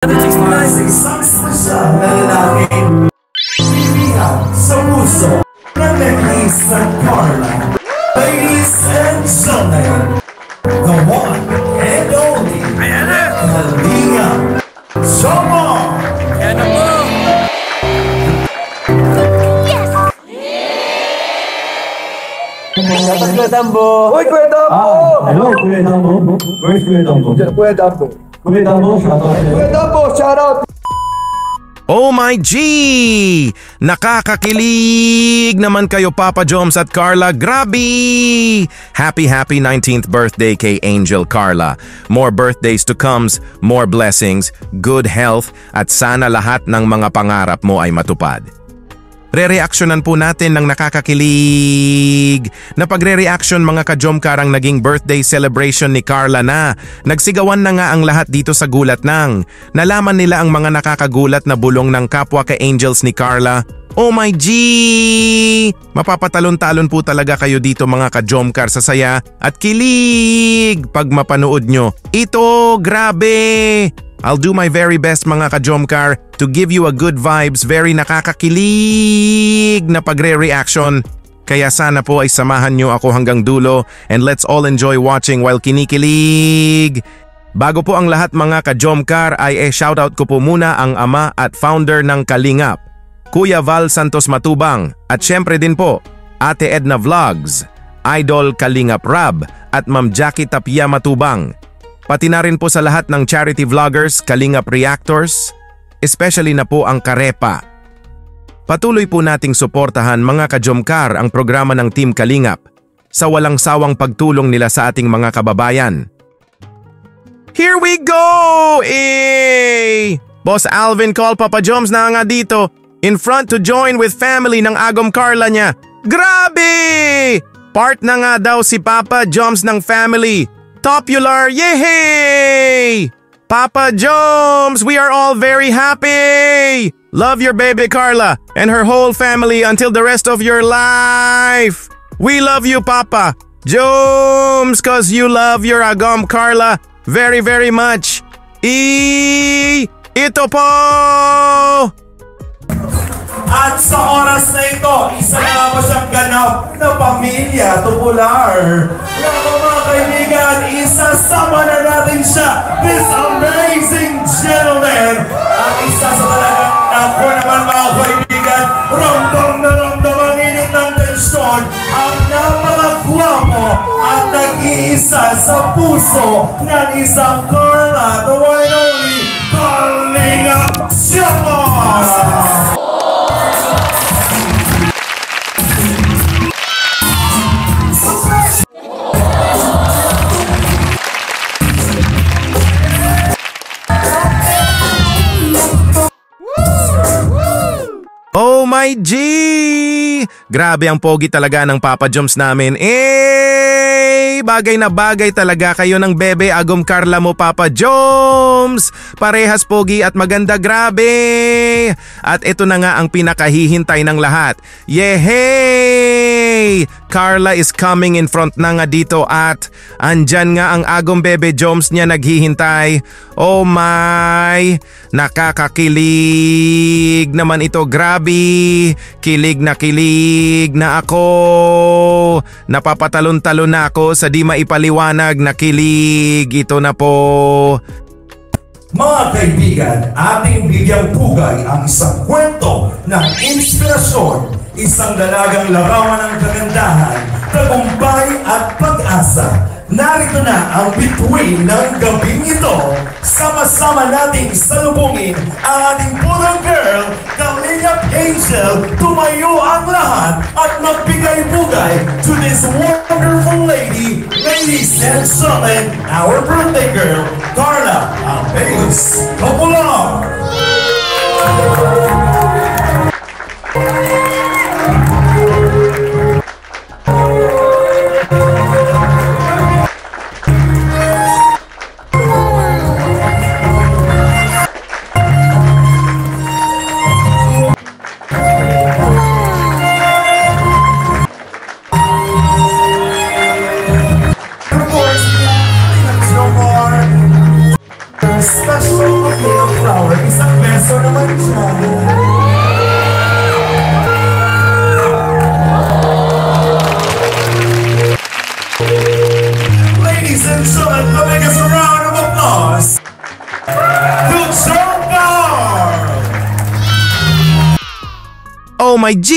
Isang special na lalaking pilihan sa puso ng Melissa Carla. Ladies and gentlemen, the one and only Kalinga Choma! Yan na po! Kuya Dambo! Uy, Kuya Dambo! Hello, Kuya Dambo. Where's Kuya Dambo? Kuya Dambo. Kuya Dambo, shoutout. Kuya Dambo, shoutout! Oh my G! Nakakakilig naman kayo Papa Joms at Carla. Grabe! Happy 19th birthday kay Angel Carla. More birthdays to comes, more blessings, good health, at sana lahat ng mga pangarap mo ay matupad. Re-reactionan po natin ng nakakakilig na pagre-reaction mga ka-Jomcar ang naging birthday celebration ni Carla na. Nagsigawan na nga ang lahat dito sa gulat nang nalaman nila ang mga nakakagulat na bulong ng kapwa ka-angels ni Carla. Oh my G! Mapapatalon-talon po talaga kayo dito mga ka-Jomcar sa saya at kilig pag mapanood nyo. Ito, grabe! I'll do my very best mga ka-Jomcar to give you a good vibes, very nakakakilig na pagre-reaction. Kaya sana po ay samahan nyo ako hanggang dulo and let's all enjoy watching while kinikilig. Bago po ang lahat mga ka-Jomcar ay shoutout ko po muna ang ama at founder ng Kalingap, Kuya Val Santos Matubang, at syempre din po Ate Edna Vlogs, Idol Kalingap Rab at Ma'am Jackie Tapia Matubang. Pati na rin po sa lahat ng charity vloggers, Kalingap Reactors, especially na po ang Karepa. Patuloy po nating suportahan mga ka-Jomcar ang programa ng Team Kalingap sa walang sawang pagtulong nila sa ating mga kababayan. Here we go! Boss Alvin call Papa Joms na nga dito in front to join with family ng Agom Carla niya. Grabe! Part na nga daw si Papa Joms ng family. Popular, yay! Papa Joms, we are all very happy! Love your baby Carla and her whole family until the rest of your life! We love you Papa Joms cause you love your Agom Carla very very much! Ito po! At sa oras na ito, isa na mo siyang ganap na pamilya tubular. Mga kaibigan, isasama na natin siya, this amazing gentleman. Ang isa sa talagang ako naman mga kaibigan, ramdam na ramdam ang init ng tensyon, ang napakagwapo at nag-iisa sa puso ng isang Carla, the one and only Kalinga Choma! Oh my G! Grabe ang pogi talaga ng Papa Joms namin. Bagay na bagay talaga kayo ng bebe Agom Carla mo Papa Joms. Parehas pogi at maganda, grabe. At ito na nga ang pinakahihintay ng lahat. Yehey! Carla is coming in front na nga dito at andyan nga ang Agom bebe Joms niya naghihintay. Oh my! Nakakakilig naman ito, grabe. Kilig na ako. Napapatalon-talon na ako sa di maipaliwanag na kilig. Ito na po. Mga kaibigan, ating bigyang pugay ang isang kwento ng inspirasyon, isang dalagang larawan ng kagandahan, tagumpay at pag-asa. Narito na ang bituin ng gabing ito. Sama-sama nating salubungin ang ating purang girl, Kalingap Angel. Tumayo ang lahat at magbigay-bugay to this wonderful lady. Ladies and gentlemen, our birthday girl, Carla Apeos Popular. Special Joker! Oh my G!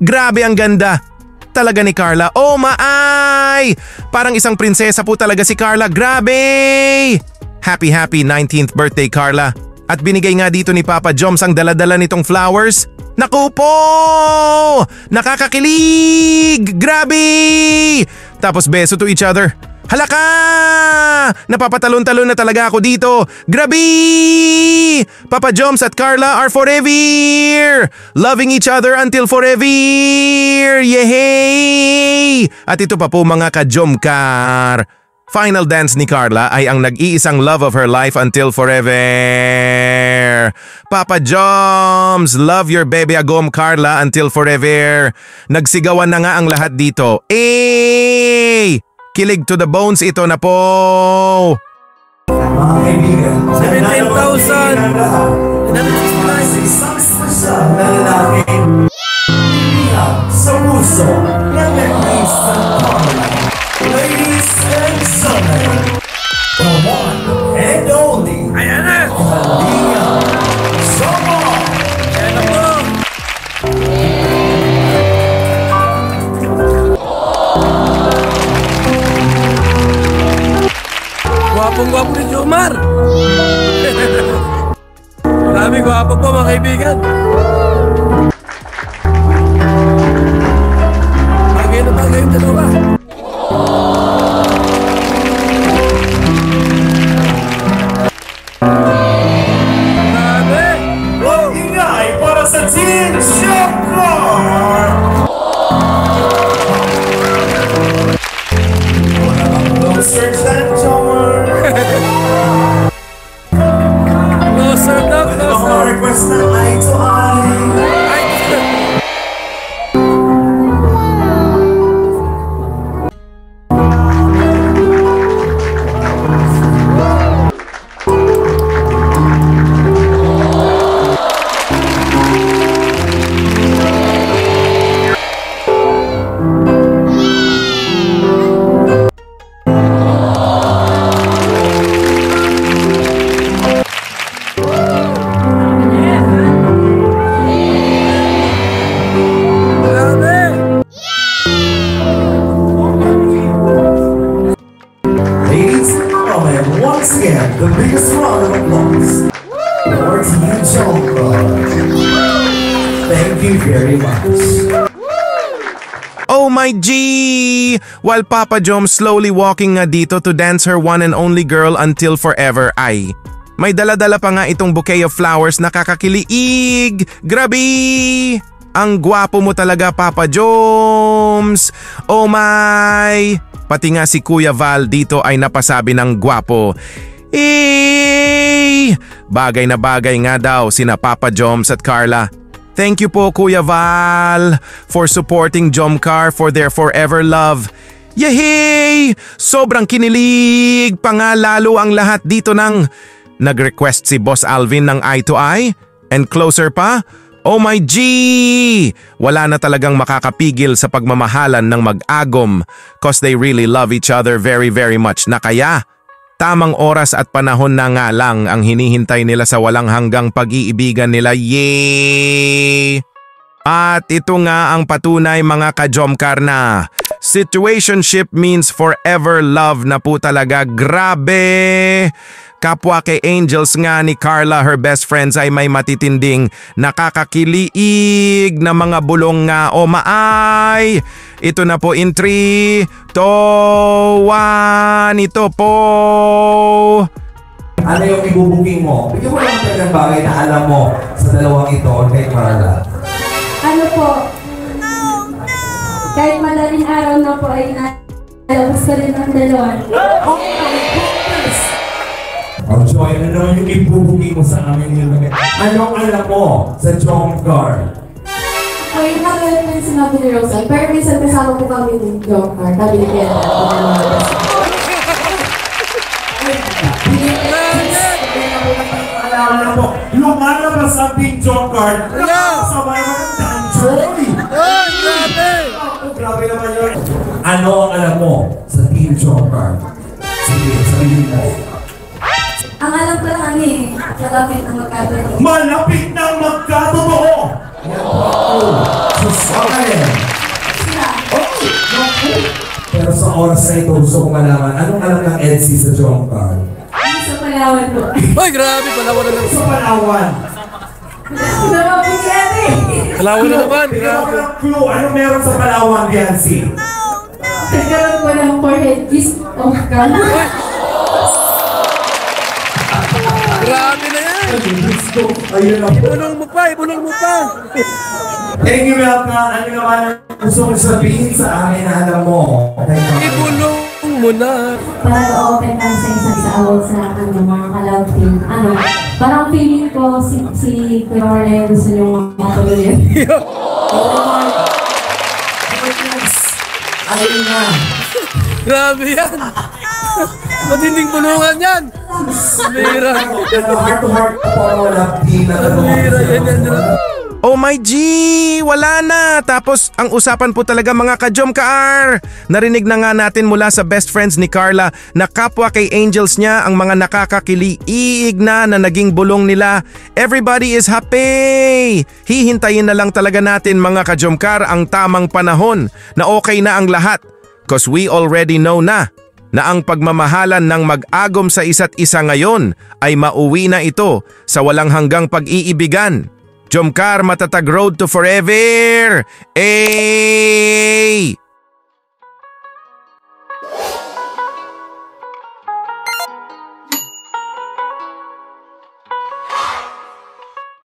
Grabe ang ganda talaga ni Carla. Oh my! Parang isang prinsesa po talaga si Carla. Grabe! Happy 19th birthday, Carla. At binigay nga dito ni Papa Joms ang daladala nitong flowers. Naku po! Nakakakilig! Grabe! Tapos beso to each other. Halaka! Napapatalon-talon na talaga ako dito. Grabe! Papa Joms at Carla are forever! Loving each other until forever! Yehey! At ito pa po mga ka-Jomcar. Final dance ni Carla ay ang nag-iisang love of her life until forever. Papa Joms, love your baby agom Carla until forever. Nagsigawan na nga ang lahat dito. Eh! Kilig to the bones ito na po. Mga kaibigan, 17,000. Isang special na lalaking sa puso ng nag-iisang Carla. Ladies and gentlemen, the one and only Kalia Samar. Ayan na po. Gwapong-gwapo ni Jomar. Marami gwapo po mga kaibigan. Bagay na bagay yung dalawa. Ingay para sa Team Joker! Wala bang closer than Joker? Closer daw, Pwede ba closer. request na eye to eye? Ladies and gentlemen, once again, the biggest round of applause for Team Joker. Thank you very much. Oh my G! While Papa Joms slowly walking nga dito to dance her one and only girl until forever ay may dala-dala pa nga itong bouquet of flowers na kakakiliig! Grabe! Ang gwapo mo talaga Papa Joms! Oh my! Pati nga si Kuya Val dito ay napasabi ng gwapo. Eh! Bagay na bagay nga daw sina Papa Joms at Carla. Thank you po Kuya Val for supporting Jomcar for their forever love. Yehey! Sobrang kinilig pa nga lalo ang lahat dito ng nag-request si Boss Alvin ng eye to eye and closer pa. Oh my G! Wala na talagang makakapigil sa pagmamahalan ng mag-agom cause they really love each other very much na kaya tamang oras at panahon na nga lang ang hinihintay nila sa walang hanggang pag-iibigan nila. Yay! At ito nga ang patunay mga ka-Jomcar na situationship means forever love na po talaga. Grabe! Kapwa kay Angels nga ni Carla, her best friends ay may matitinding nakakakiliig na mga bulong nga o maay. Ito na po in 3, 2, 1, ito po. Ano yung ibubuking mo? Bigyan mo lang ng bagay na alam mo sa dalawang ito kay Carla. Ano po? Kahit madaling araw na po ay nalabas ko rin ang dalawa. Oh, Joy, ano naman yung ibubuking mo sa amin yun? Anong alam mo sa Jomcar? Ay, nakakala ko yung sinabi ni Rosa. Pero minsan kasama po kami ng Joker. Kami ni Kaya. Alam mo, lumalabas ang Team Jomcar. Sabay mo ng Joy! Ay, grabe! Grabe naman yun. Ano ang alam mo sa Team Jomcar? Sige, sabihin mo. Ang alam ko lang ano eh, malapit na magkatotoo. Malapit nang magkatotoo! Susakain! Sila, Pero sa oras na ito, gusto kong malaman, anong alam ng EDSI sa Jomcar? sa Palawan po. Ay, grabe. Palawan na lang. Sa Palawan! Lumapit yan eh. Palawan na naman. Bigyan ko Grabe. ng clue, ano meron sa Palawan, Biancy? Nagkaroon ko ng forehead kiss of God. Grabe na yan. Ayun lang. Ibulong mo pa. Ibulong mo pa. Thank you, Melka. Ano naman ang gusto mong sabihin sa amin na alam mo? Ibulong mo na. Parang open lang sa isa't sa awal sa mga kalawag team. Parang feeling ko si Kuya Orlando gusto niyong matuloy yun. Ayun na. Grabe yan. Matinding bulungan yan. Mira. Heart to heart po ang walang team na Mira yan. Oh my G! Wala na! Tapos ang usapan po talaga mga ka-Jomcar! Narinig na nga natin mula sa best friends ni Carla na kapwa kay Angels niya ang mga nakakakiliig na naging bulong nila. Everybody is happy! Hihintayin na lang talaga natin mga ka-Jomcar ang tamang panahon na okay na ang lahat. Cause we already know na ang pagmamahalan ng mag-agom sa isa't isa ngayon ay mauwi na ito sa walang hanggang pag-iibigan. Jomcar, matatag road to forever! Ay!